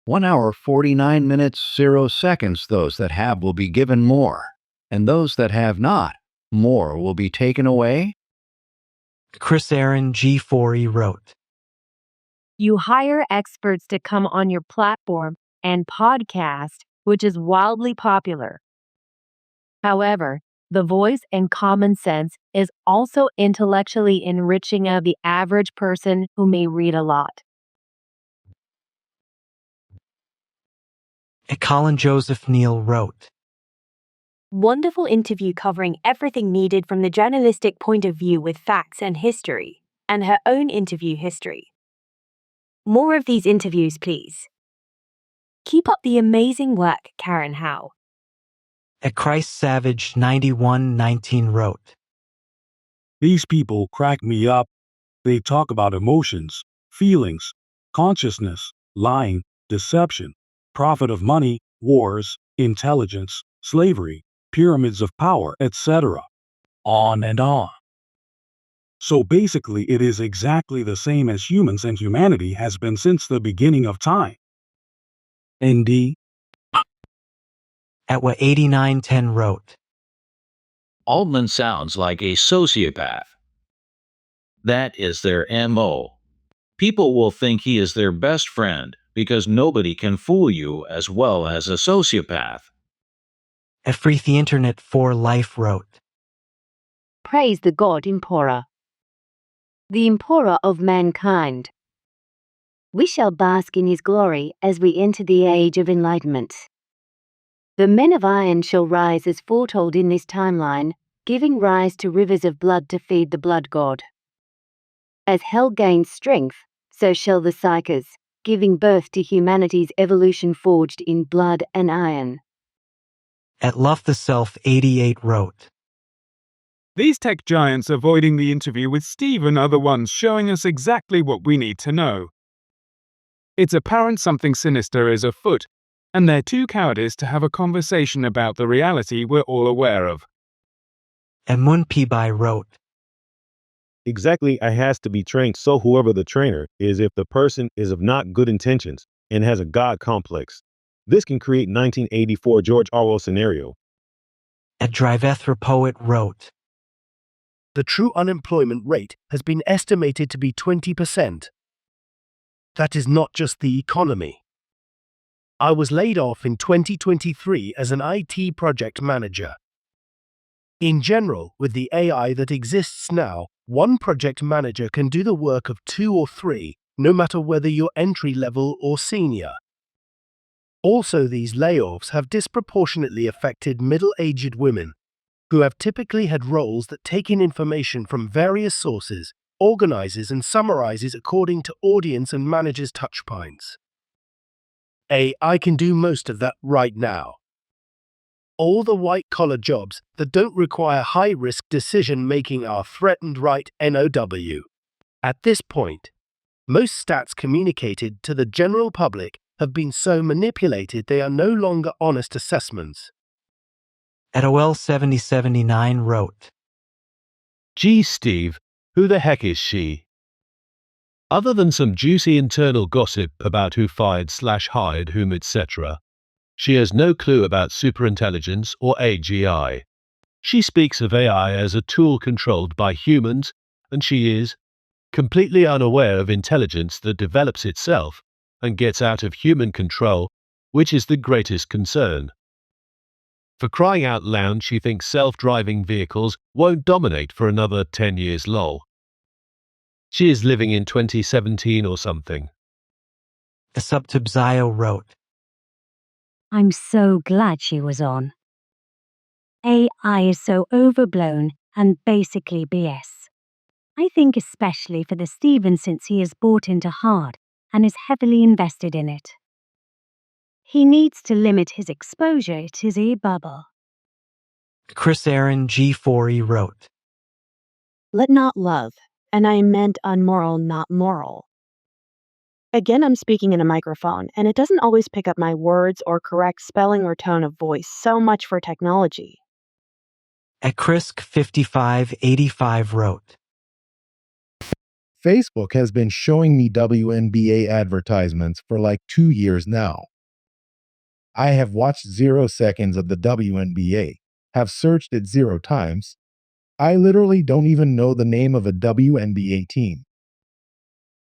1 hour 49 minutes 0 seconds. Those that have will be given more, and those that have not, more will be taken away. Chris Aaron G4E wrote, You hire experts to come on your platform and podcast, which is wildly popular. However, the voice and common sense is also intellectually enriching of the average person who may read a lot. Colin Joseph Neal wrote, Wonderful interview covering everything needed from the journalistic point of view with facts and history, and her own interview history. More of these interviews, please. Keep up the amazing work, Karen Hao. At Christ Savage 9119 wrote, These people crack me up. They talk about emotions, feelings, consciousness, lying, deception, profit of money, wars, intelligence, slavery, pyramids of power, etc. On and on. So basically it is exactly the same as humans and humanity has been since the beginning of time. ND. At what 8910 wrote, Altman sounds like a sociopath. That is their MO. People will think he is their best friend because nobody can fool you as well as a sociopath. At Free the Internet for Life wrote, Praise the God Emperor, the Emperor of mankind. We shall bask in his glory as we enter the age of enlightenment. The men of iron shall rise as foretold in this timeline, giving rise to rivers of blood to feed the blood god. As hell gains strength, so shall the psychers, giving birth to humanity's evolution forged in blood and iron. At Love the Self 88 wrote, These tech giants avoiding the interview with Stephen are the ones showing us exactly what we need to know. It's apparent something sinister is afoot, and they're too cowardice to have a conversation about the reality we're all aware of. At Munpibai wrote, Exactly, it has to be trained so whoever the trainer is, if the person is of not good intentions and has a God complex. This can create 1984 George Orwell scenario. At Drivethra Poet wrote, The true unemployment rate has been estimated to be 20%. That is not just the economy. I was laid off in 2023 as an IT project manager. In general, with the AI that exists now, one project manager can do the work of 2 or 3, no matter whether you're entry level or senior. Also, these layoffs have disproportionately affected middle-aged women, who have typically had roles that take in information from various sources, organizes and summarizes according to audience and managers' touchpoints. AI can do most of that right now. All the white-collar jobs that don't require high-risk decision-making are threatened right now. At this point, most stats communicated to the general public have been so manipulated they are no longer honest assessments. At OL 7079 wrote, Gee, Steve, who the heck is she? Other than some juicy internal gossip about who fired/hired whom, etc., she has no clue about superintelligence or AGI. She speaks of AI as a tool controlled by humans, and she is completely unaware of intelligence that develops itself and gets out of human control, which is the greatest concern. For crying out loud, she thinks self-driving vehicles won't dominate for another 10 years lol. She is living in 2017 or something. Asubtibzio wrote, I'm so glad she was on. AI is so overblown and basically BS. I think especially for the Stephen, since he is bought into hard and is heavily invested in it. He needs to limit his exposure to his e-bubble. Chris Aaron G4E wrote, Let not love, and I meant unmoral, not moral. Again, I'm speaking in a microphone, and it doesn't always pick up my words or correct spelling or tone of voice. So much for technology. At Krisk5585 wrote, Facebook has been showing me WNBA advertisements for like 2 years now. I have watched 0 seconds of the WNBA, have searched it 0 times. I literally don't even know the name of a WNBA team.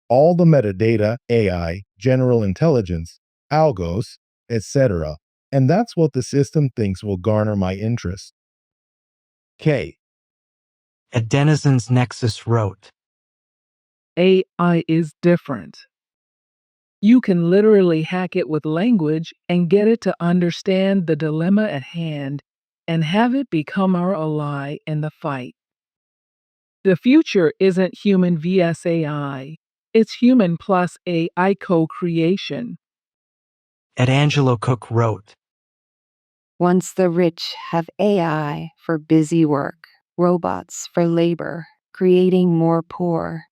All the metadata, AI, general intelligence, algos, etc., and that's what the system thinks will garner my interest. K. At Denizens Nexus wrote, AI is different. You can literally hack it with language and get it to understand the dilemma at hand and have it become our ally in the fight. The future isn't human vs AI, it's human plus AI co-creation. At Angelo Cook wrote, Once the rich have AI for busy work, robots for labor, creating more poor.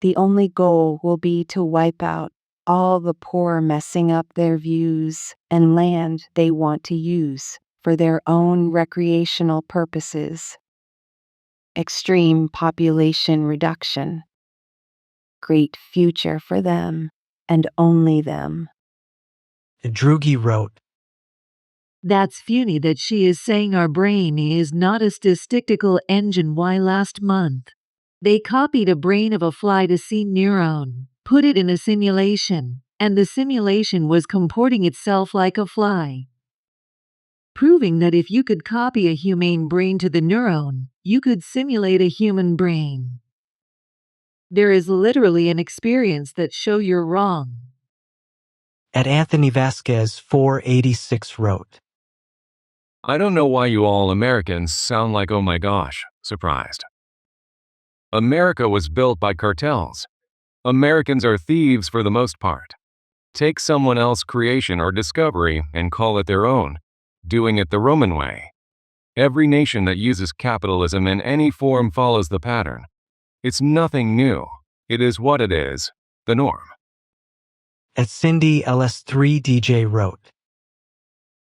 The only goal will be to wipe out all the poor, messing up their views and land they want to use for their own recreational purposes. Extreme population reduction. Great future for them and only them. Drugi wrote, That's funny that she is saying our brain is not a statistical engine. Why last month they copied a brain of a fly to see neuron, put it in a simulation, and the simulation was comporting itself like a fly. proving that if you could copy a humane brain to the neuron, you could simulate a human brain. There is literally an experience that show you're wrong. At Anthony Vasquez 486 wrote, I don't know why you all Americans sound like oh my gosh, surprised. America was built by cartels. Americans are thieves for the most part. Take someone else's creation or discovery and call it their own, doing it the Roman way. Every nation that uses capitalism in any form follows the pattern. It's nothing new. It is what it is, the norm. At Cindy LS3DJ wrote,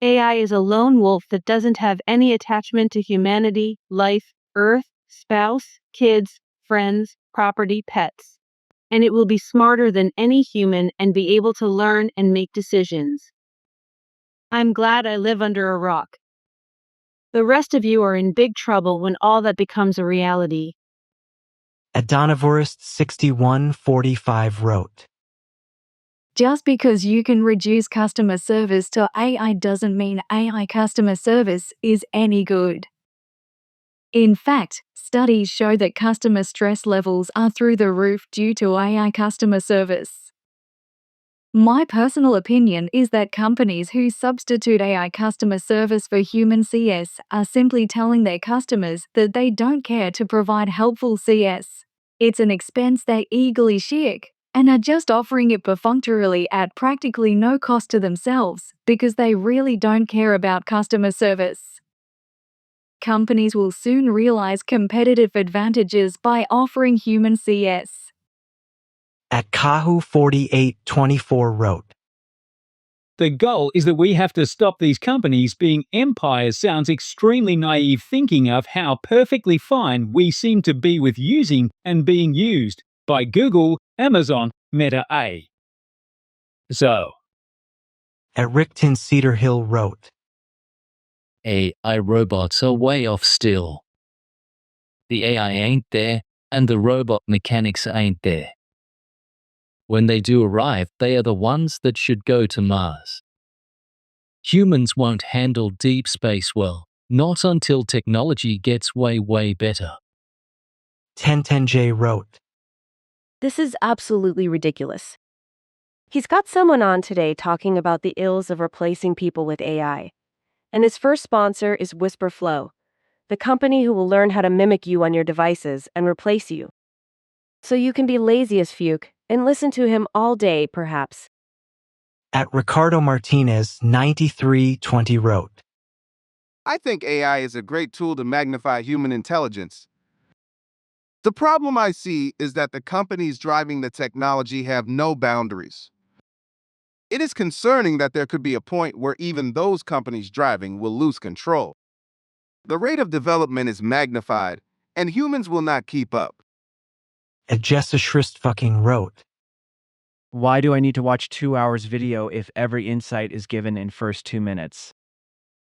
AI is a lone wolf that doesn't have any attachment to humanity, life, earth, spouse, kids, friends, property, pets. And it will be smarter than any human and be able to learn and make decisions. I'm glad I live under a rock. The rest of you are in big trouble when all that becomes a reality. At Donavorist 6145 wrote, Just because you can reduce customer service to AI doesn't mean AI customer service is any good. In fact, studies show that customer stress levels are through the roof due to AI customer service. My personal opinion is that companies who substitute AI customer service for human CS are simply telling their customers that they don't care to provide helpful CS. It's an expense they eagerly shirk and are just offering it perfunctorily at practically no cost to themselves because they really don't care about customer service. Companies will soon realize competitive advantages by offering human CS. At Kahu 4824 wrote, The goal is that we have to stop these companies being empires. Sounds extremely naive thinking of how perfectly fine we seem to be with using and being used by Google, Amazon, Meta A. So, at Rickton Cedar Hill wrote, AI robots are way off still. The AI ain't there, and the robot mechanics ain't there. When they do arrive, they are the ones that should go to Mars. Humans won't handle deep space well, not until technology gets way, way better. 1010J wrote, This is absolutely ridiculous. He's got someone on today talking about the ills of replacing people with AI. And his first sponsor is Whisperflow, the company who will learn how to mimic you on your devices and replace you. So you can be lazy as fuck and listen to him all day, perhaps. At Ricardo Martinez 9320 wrote, I think AI is a great tool to magnify human intelligence. The problem I see is that the companies driving the technology have no boundaries. It is concerning that there could be a point where even those companies driving will lose control. The rate of development is magnified, and humans will not keep up. At Jessa Shrist fucking wrote, Why do I need to watch 2 hours video if every insight is given in first 2 minutes?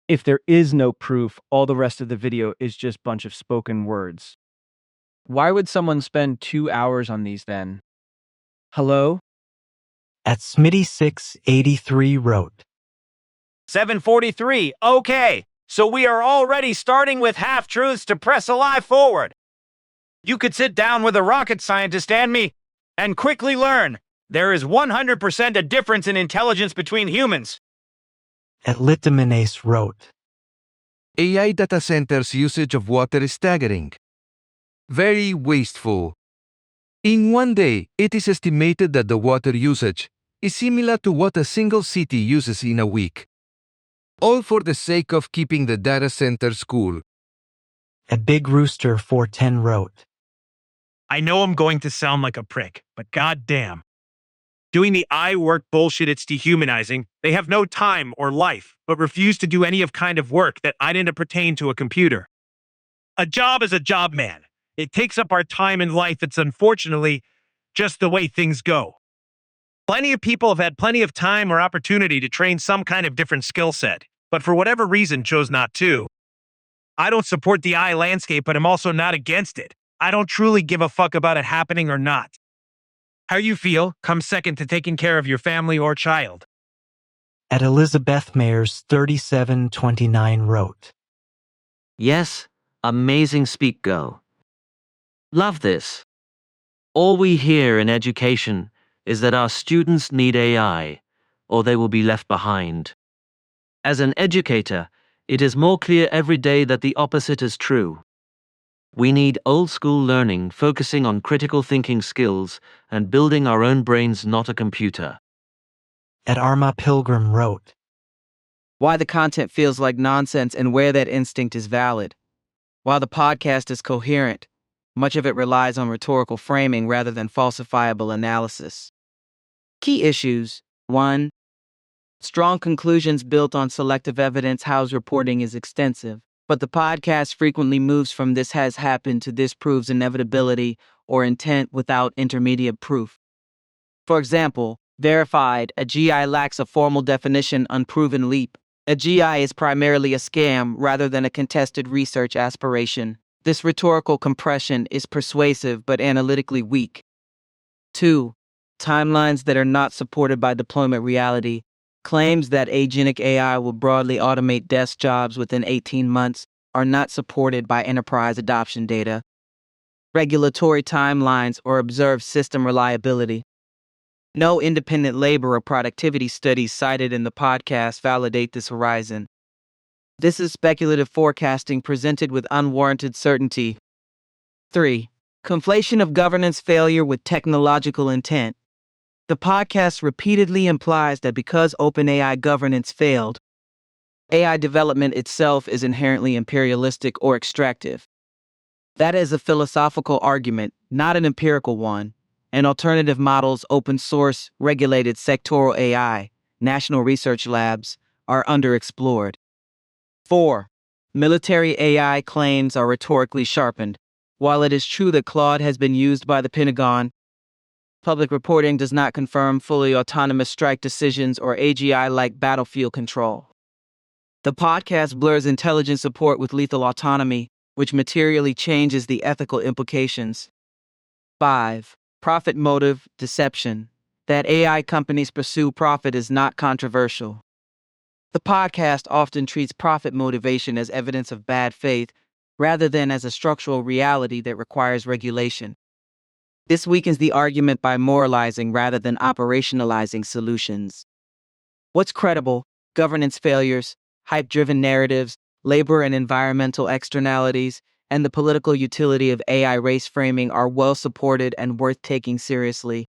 If there is no proof, all the rest of the video is just bunch of spoken words. Why would someone spend 2 hours on these then? Hello? At Smitty683 wrote, 743, okay, so we are already starting with half-truths to press a lie forward. You could sit down with a rocket scientist and me, and quickly learn there is 100% a difference in intelligence between humans. At Litdominace wrote, AI data centers' usage of water is staggering. Very wasteful. In one day, it is estimated that the water usage is similar to what a single city uses in a week. All for the sake of keeping the data centers cool. At Big Rooster 410 wrote, I know I'm going to sound like a prick, but goddamn. Doing the I work bullshit, it's dehumanizing. They have no time or life, but refuse to do any of kind of work that I didn't pertain to a computer. A job is a job, man. It takes up our time and life. It's unfortunately just the way things go. Plenty of people have had plenty of time or opportunity to train some kind of different skill set, but for whatever reason chose not to. I don't support the AI landscape, but I'm also not against it. I don't truly give a fuck about it happening or not. How you feel comes second to taking care of your family or child. At Elizabeth Mayers 3729 wrote, Yes, amazing speak go. Love this. All we hear in education is that our students need AI, or they will be left behind. As an educator, it is more clear every day that the opposite is true. We need old school learning focusing on critical thinking skills and building our own brains, not a computer. At Arma Pilgrim wrote, Why the content feels like nonsense and where that instinct is valid. While the podcast is coherent, much of it relies on rhetorical framing rather than falsifiable analysis. Key issues: 1. Strong conclusions built on selective evidence. Howe's reporting is extensive, but the podcast frequently moves from "this has happened" to "this proves inevitability" or intent without intermediate proof. For example, verified, a GI lacks a formal definition. Unproven leap, a GI is primarily a scam rather than a contested research aspiration. This rhetorical compression is persuasive but analytically weak. 2. Timelines that are not supported by deployment reality. Claims that agentic AI will broadly automate desk jobs within 18 months are not supported by enterprise adoption data, regulatory timelines, or observed system reliability. No independent labor or productivity studies cited in the podcast validate this horizon. This is speculative forecasting presented with unwarranted certainty. 3. Conflation of governance failure with technological intent. The podcast repeatedly implies that because OpenAI governance failed, AI development itself is inherently imperialistic or extractive. That is a philosophical argument, not an empirical one, and alternative models, open source, regulated sectoral AI, national research labs, are underexplored. 4. Military AI claims are rhetorically sharpened. While it is true that Claude has been used by the Pentagon, public reporting does not confirm fully autonomous strike decisions or AGI-like battlefield control. The podcast blurs intelligence support with lethal autonomy, which materially changes the ethical implications. 5. Profit motive, deception. That AI companies pursue profit is not controversial. The podcast often treats profit motivation as evidence of bad faith rather than as a structural reality that requires regulation. This weakens the argument by moralizing rather than operationalizing solutions. What's credible? Governance failures, hype-driven narratives, labor and environmental externalities, and the political utility of AI race framing are well supported and worth taking seriously.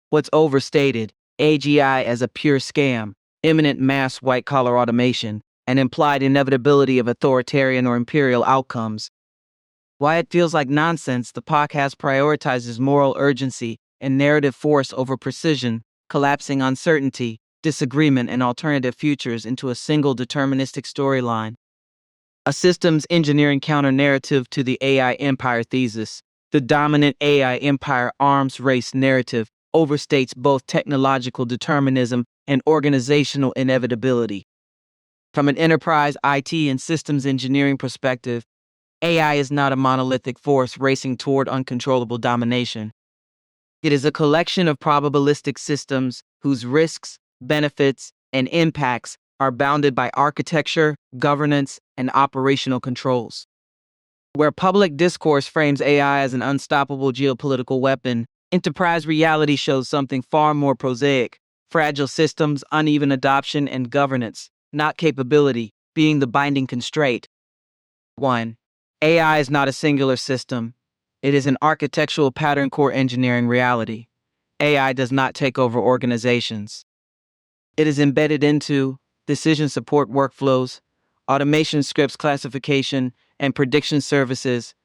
What's overstated? AGI as a pure scam, imminent mass white-collar automation, and implied inevitability of authoritarian or imperial outcomes. Why it feels like nonsense? The podcast prioritizes moral urgency and narrative force over precision, collapsing uncertainty, disagreement, and alternative futures into a single deterministic storyline. A systems engineering counter-narrative to the AI empire thesis. The dominant AI empire arms race narrative overstates both technological determinism and organizational inevitability. From an enterprise IT and systems engineering perspective, AI is not a monolithic force racing toward uncontrollable domination. It is a collection of probabilistic systems whose risks, benefits, and impacts are bounded by architecture, governance, and operational controls. Where public discourse frames AI as an unstoppable geopolitical weapon, enterprise reality shows something far more prosaic: fragile systems, uneven adoption, and governance, not capability, being the binding constraint. 1. AI is not a singular system. It is an architectural pattern core engineering reality. AI does not take over organizations. It is embedded into decision support workflows, automation scripts classification, and prediction services,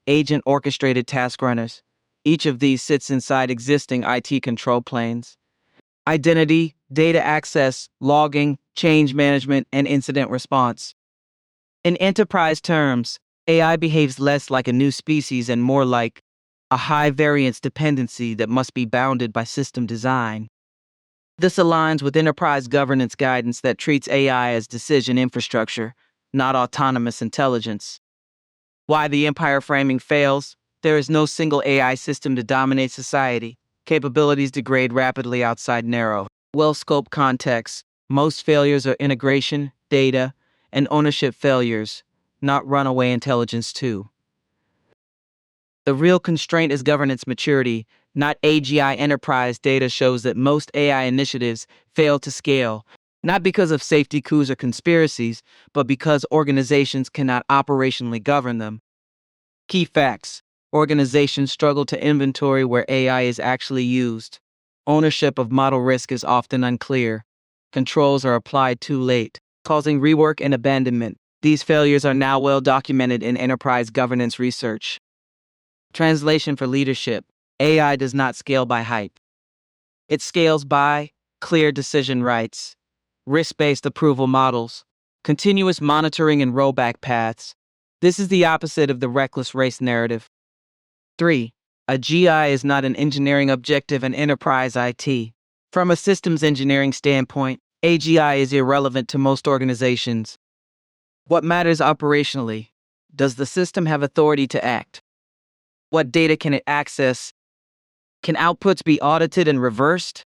agent orchestrated task runners. Each of these sits inside existing IT control planes. Identity, data access, logging, change management, and incident response. In enterprise terms, AI behaves less like a new species and more like a high-variance dependency that must be bounded by system design. This aligns with enterprise governance guidance that treats AI as decision infrastructure, not autonomous intelligence. Why the empire framing fails? There is no single AI system to dominate society. Capabilities degrade rapidly outside narrow, well-scoped contexts. Most failures are integration, data, and ownership failures, not runaway intelligence too. The real constraint is governance maturity, not AGI. Enterprise data shows that most AI initiatives fail to scale, not because of safety coups or conspiracies, but because organizations cannot operationally govern them. Key facts: organizations struggle to inventory where AI is actually used. Ownership of model risk is often unclear. Controls are applied too late, causing rework and abandonment. These failures are now well documented in enterprise governance research. Translation for leadership: AI does not scale by hype. It scales by clear decision rights, risk-based approval models, continuous monitoring, and rollback paths. This is the opposite of the reckless race narrative. 3. A GI is not an engineering objective in enterprise IT. From a systems engineering standpoint, AGI is irrelevant to most organizations. What matters operationally? Does the system have authority to act? What data can it access? Can outputs be audited and reversed?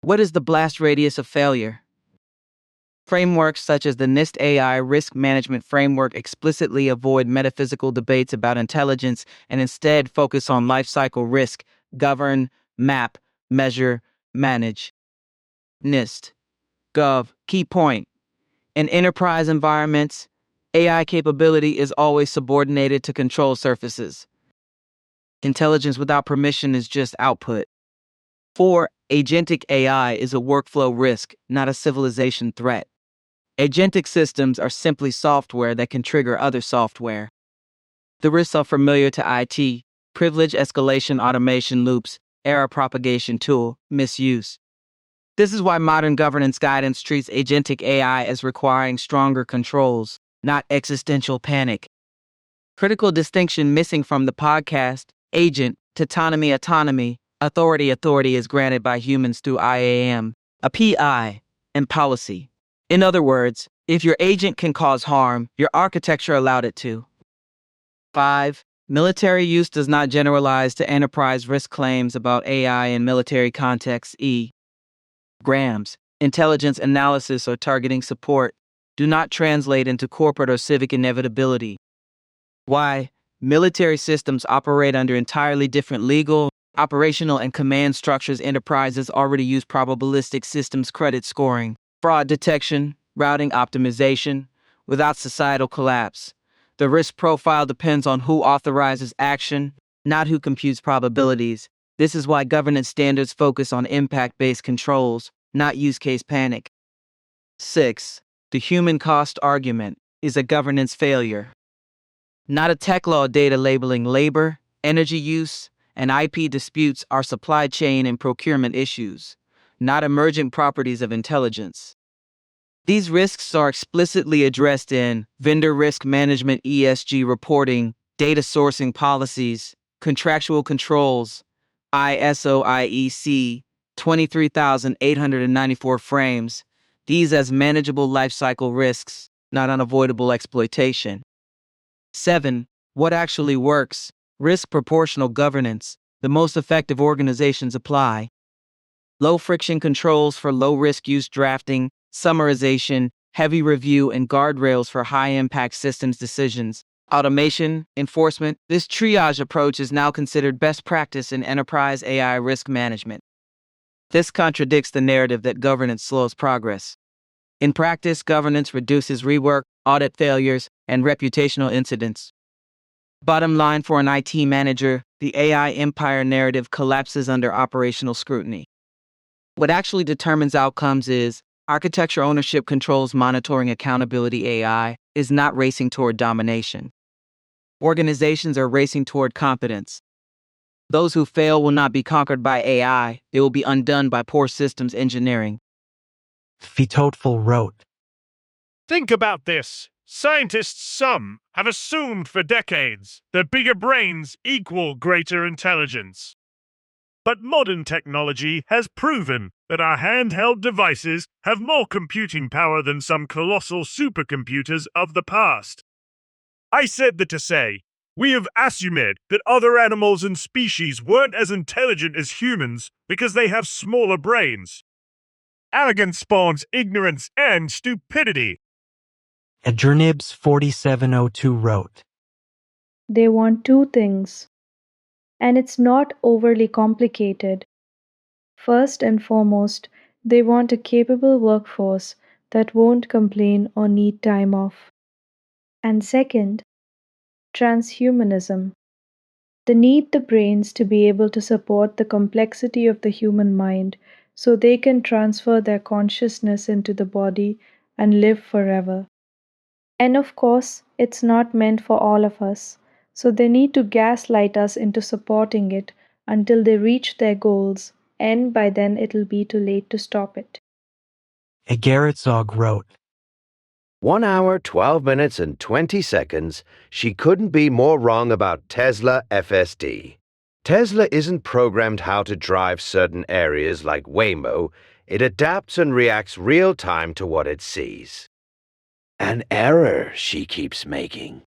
What is the blast radius of failure? Frameworks such as the NIST AI Risk Management Framework explicitly avoid metaphysical debates about intelligence and instead focus on lifecycle risk: govern, map, measure, manage. NIST. Gov. Key point: in enterprise environments, AI capability is always subordinated to control surfaces. Intelligence without permission is just output. 4. Agentic AI is a workflow risk, not a civilization threat. Agentic systems are simply software that can trigger other software. The risks are familiar to IT: privilege escalation, automation loops, error propagation tool, misuse. This is why modern governance guidance treats agentic AI as requiring stronger controls, not existential panic. Critical distinction missing from the podcast: agent, autonomy, authority is granted by humans through IAM, a PI, and policy. In other words, if your agent can cause harm, your architecture allowed it to. 5. Military use does not generalize to enterprise. Risk claims about AI in military contexts, grams, intelligence analysis, or targeting support, do not translate into corporate or civic inevitability. Why? Military systems operate under entirely different legal, operational, and command structures. Enterprises already use probabilistic systems, credit scoring, fraud detection, routing optimization, without societal collapse. The risk profile depends on who authorizes action, not who computes probabilities. This is why governance standards focus on impact-based controls, not use case panic. 6. The human cost argument is a governance failure. Not a tech law. Data labeling, labor, energy use, and IP disputes are supply chain and procurement issues, not emergent properties of intelligence. These risks are explicitly addressed in vendor risk management, ESG reporting, data sourcing policies, contractual controls, ISO IEC 23,894 frames, these as manageable lifecycle risks, not unavoidable exploitation. 7. What actually works? Risk proportional governance. The most effective organizations apply low friction controls for low risk use, drafting, summarization, heavy review, and guardrails for high impact systems decisions. Automation, enforcement. This triage approach is now considered best practice in enterprise AI risk management. This contradicts the narrative that governance slows progress. In practice, governance reduces rework, audit failures, and reputational incidents. Bottom line for an IT manager: the AI empire narrative collapses under operational scrutiny. What actually determines outcomes is architecture, ownership, controls, monitoring, accountability. AI is not racing toward domination. Organizations are racing toward competence. Those who fail will not be conquered by AI, they will be undone by poor systems engineering. Fitotful wrote. Think about this. Scientists, some, have assumed for decades that bigger brains equal greater intelligence. But modern technology has proven that our handheld devices have more computing power than some colossal supercomputers of the past. I said that to say, we have assumed that other animals and species weren't as intelligent as humans because they have smaller brains. Arrogance spawns ignorance and stupidity. Adjernibs 4702 wrote. They want two things, and it's not overly complicated. First and foremost, they want a capable workforce that won't complain or need time off. And second, transhumanism. They need the brains to be able to support the complexity of the human mind so they can transfer their consciousness into the body and live forever. And of course, it's not meant for all of us, so they need to gaslight us into supporting it until they reach their goals, and by then it'll be too late to stop it. Agaritzog wrote. 1 hour, 12 minutes, and 20 seconds, she couldn't be more wrong about Tesla FSD. Tesla isn't programmed how to drive certain areas like Waymo. It adapts and reacts real time to what it sees. An error she keeps making.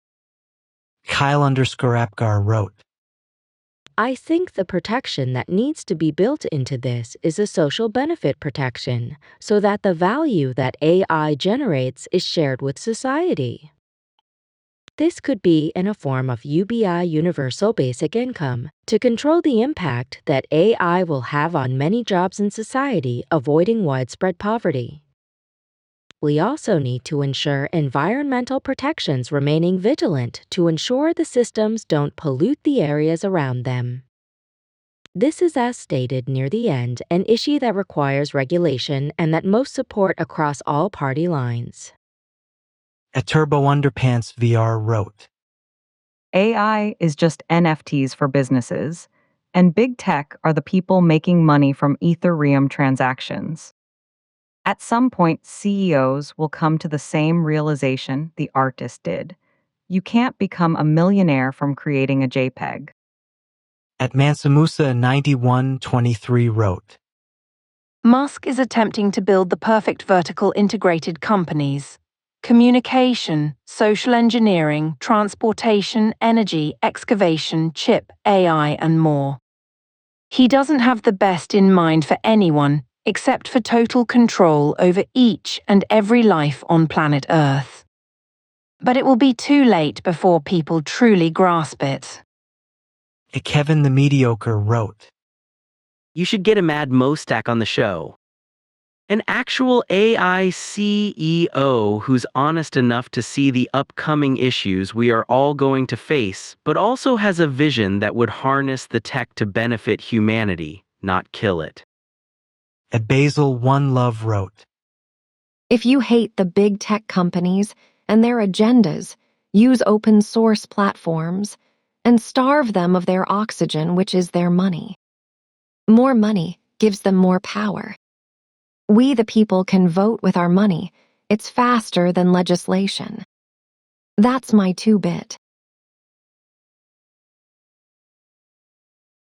Kyle_Apgar wrote. I think the protection that needs to be built into this is a social benefit protection, so that the value that AI generates is shared with society. This could be in a form of UBI Universal Basic Income to control the impact that AI will have on many jobs in society, avoiding widespread poverty. We also need to ensure environmental protections, remaining vigilant to ensure the systems don't pollute the areas around them. This is, as stated near the end, an issue that requires regulation and that most support across all party lines. A Turbo Underpants VR wrote. AI is just NFTs for businesses, and big tech are the people making money from Ethereum transactions. At some point, CEOs will come to the same realization the artist did. You can't become a millionaire from creating a JPEG. At Mansamusa9123 wrote. Musk is attempting to build the perfect vertical integrated companies. Communication, social engineering, transportation, energy, excavation, chip, AI, and more. He doesn't have the best in mind for anyone, except for total control over each and every life on planet Earth. But it will be too late before people truly grasp it. A Kevin the Mediocre wrote. You should get a Mad Mostak on the show. An actual AI CEO who's honest enough to see the upcoming issues we are all going to face, but also has a vision that would harness the tech to benefit humanity, not kill it. A Basil One Love wrote. If you hate the big tech companies and their agendas, use open source platforms and starve them of their oxygen, which is their money. More money gives them more power. We, the people, can vote with our money. It's faster than legislation. That's my 2-bit.